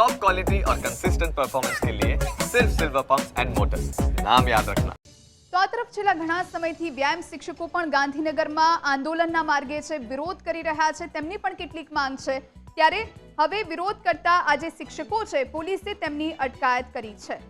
Top quality और consistent performance के लिए सिर्फ सिल्वर पंप्स एंड मोटर्स, नाम याद रखना। તો આ તરફ છેલ્લા ઘણા સમયથી વ્યાયામ શિક્ષકો પણ ગાંધીનગરમાં આંદોલનના માર્ગે છે, વિરોધ કરી રહ્યા છે. તેમની પણ કેટલીક માંગ છે. ત્યારે હવે વિરોધ કરતા આજે શિક્ષકો છે, પોલીસે તેમની અટકાયત કરી છે.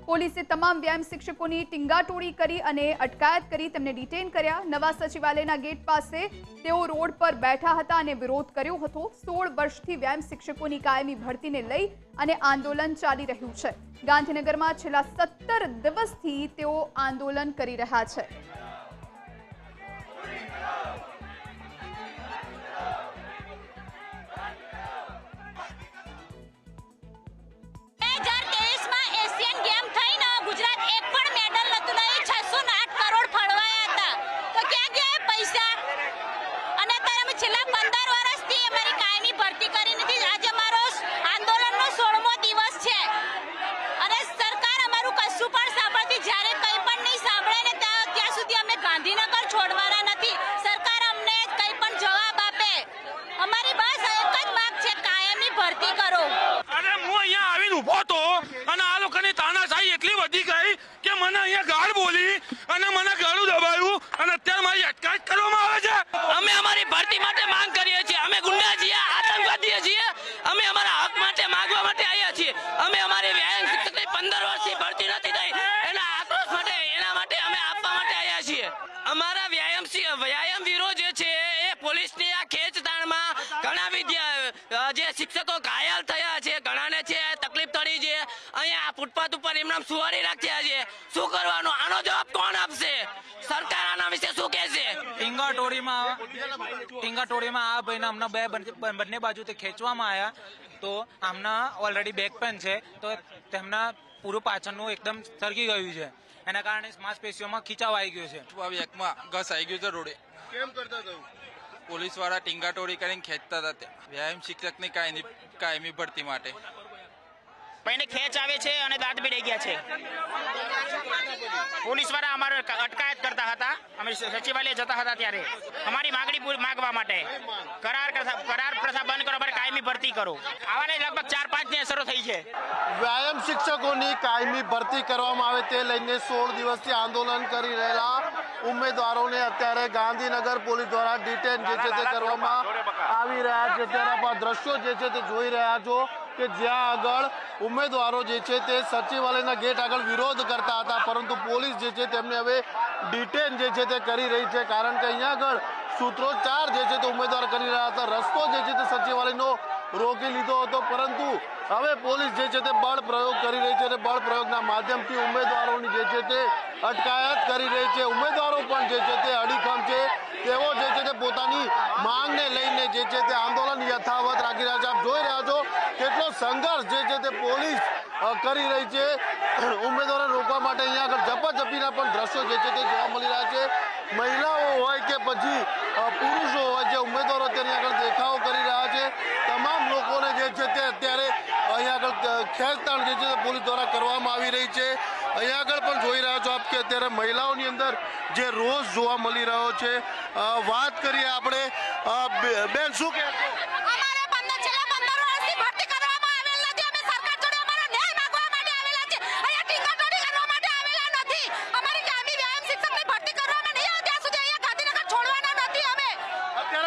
પોલીસે તમામ વ્યાયામ શિક્ષકોની ટીંગાટોળી કરી અને અટકાયત કરી તેમને ડિટેન કર્યા. નવા સચિવાલયના ગેટ પાસે તેઓ રોડ પર બેઠા હતા અને વિરોધ કર્યો હતો. 16 વર્ષથી વ્યાયામ શિક્ષકોની કાયમી ભરતીને લઈ અને આંદોલન ચાલી રહ્યું છે. ગાંધીનગરમાં છેલ્લા 17 દિવસથી તેઓ આંદોલન કરી રહ્યા છે. વ્યાયામ વિરોધ જે છે એ પોલીસની આ ખેંચતાણમાં ઘણા જે શિક્ષકો ઘાયલ થયા છે, ઘણાને છે તકલીફ પડી છે. અહીંયા ફૂટપાથ ઉપર એમના સુવારી રાખ્યા છે. શું કરવાનું? આનો જવાબ કોણ આપશે? સરકાર આના વિશે શું કહેશે? ટીંગાટોળીમાં આ ભાઈને અમને બંને બાજુથી ખેંચવામાં આવ્યા. તો આમના ઓલરેડી બેક પેન છે, તો તેમના પૂરું પાછળનું એકદમ સરકી ગયું છે. એના કારણે માંસપેશીઓમાં ખીચાવ આવી ગયો છે. એકમાં ઘસ આવી ગયું છે રોડે. કેમ કરતા હતા? પોલીસ વાળા ટીંગાટોળી કરીને ખેંચતા હતા. વ્યાયામ શિક્ષકની કાયમી ભરતી માટે પૈને ખેંચ આવે છે અને દાંત બીડાઈ ગયા છે. પોલીસ વાળા અમારે અટકાયત કરતા હતા. અમે સચિવાલય જતા હતા ત્યારે અમારી માંગણી માંગવા માટે કરાર પ્રથા બંધ કરો, અમારે કાયમી ભરતી કરો. આવાને લગભગ 4-5 ની અસરો થઈ છે. વ્યાયામ શિક્ષકોની કાયમી ભરતી કરવામાં આવે તે લઈને 16 દિવસથી આંદોલન કરી રહેલા ઉમેદવારોને અત્યારે ગાંધીનગર પોલીસ દ્વારા ડિટેન જે છે તે કરવામાં આવી રહ્યા છે. ત્યારે આ દ્રશ્યો જે છે તે જોઈ રહ્યા છો કે જ્યાં આગળ ઉમેદવારો જે છે તે સચિવાલયના ગેટ આગળ વિરોધ કરતા હતા, પરંતુ પોલીસ જે છે તેમને હવે ડિટેન જે છે તે કરી રહી છે. કારણ કે અહીંયા આગળ સૂત્રોચ્ચાર જે છે તે ઉમેદવાર કરી રહ્યા હતા. રસ્તો જે છે તે સચિવાલયનો રોકી લીધો હતો, પરંતુ હવે પોલીસ જે છે તે બળ પ્રયોગ કરી રહી છે અને બળ પ્રયોગના માધ્યમથી ઉમેદવારોની જે છે તે અટકાયત કરી રહી છે. ઉમેદવારો પણ જે છે તે અડીખમ છે. તેઓ જે છે તે પોતાની માંગને લઈને જે છે તે આંદોલન યથાવત રાખી રહ્યા છે. આપ જોઈ રહ્યા છો કેટલો સંઘર્ષ જે છે તે પોલીસ કરી રહી છે. ઉમેદવારોને રોકવા માટે અહીંયા આગળ ઝપાઝપીના પણ દ્રશ્યો જે છે તે જોવા મળી રહ્યા છે. મહિલાઓ હોય કે પછી પુરુષો હોય, જે ઉમેદવારો તેની આગળ દેખાવો કરી રહ્યા છે, તમામ લોકોને જે છે તે અત્યારે અહીંયા આગળ ખેંચતાણ જે છે તે પોલીસ દ્વારા કરવામાં આવી રહી છે. અહીંયા આગળ પણ જોઈ રહ્યા છો આપ કે અત્યારે મહિલાઓની અંદર જે રોષ જોવા મળી રહ્યો છે. વાત કરીએ આપણે, બેન શું કહેશો?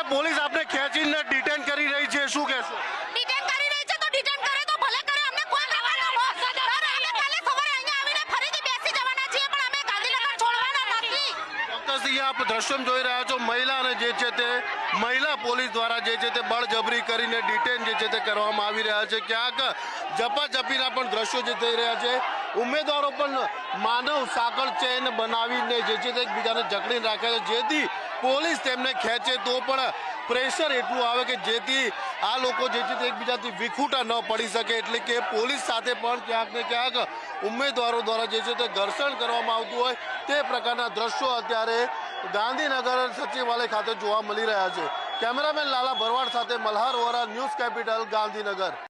પોલીસ આપને ખેંચીને ડિટેન કરી રહી છે, શું કહેશો? ડિટેન કરી રહી છે તો ડિટેન કરે તો ભલે કરે, અમને કોઈ લેવાનો નથી. અમે કાલે સવારે અહીંયા આવીને ફરીથી બેસી જવાના છીએ, પણ અમે ગાંધીનગર છોડવાના નથી. ચોક્કસ અહીંયા આપ દ્રશ્યો જોઈ રહ્યા છો, મહિલાને જે છે તે મહિલા પોલીસ દ્વારા જે છે તે બળજબરી કરીને ડિટેન જે છે તે કરવામાં આવી રહ્યા છે. ક્યાંક ઝપાઝપીના પણ દ્રશ્યો જે થઈ રહ્યા છે. ઉમેદવારો પણ માનવ સાંકળ ચેન બનાવીને જે છે તે એકબીજાને જકડીને રાખે છે, જેથી પોલીસ તેમને ખેંચે તો પણ પ્રેશર એટલું આવે કે જેથી આ લોકો જે છે તે એકબીજાથી વિખૂટા ન પડી શકે. એટલે કે પોલીસ સાથે પણ ક્યાંક ને ક્યાંક ઉમેદવારો દ્વારા જે છે તે ઘર્ષણ કરવામાં આવતું હોય તે પ્રકારના દ્રશ્યો અત્યારે ગાંધીનગર સચિવાલય ખાતે જોવા મળી રહ્યા છે. કેમેરામેન લાલા ભરવાડ સાથે મલ્હાર વોરા, ન્યૂઝ કેપિટલ, ગાંધીનગર.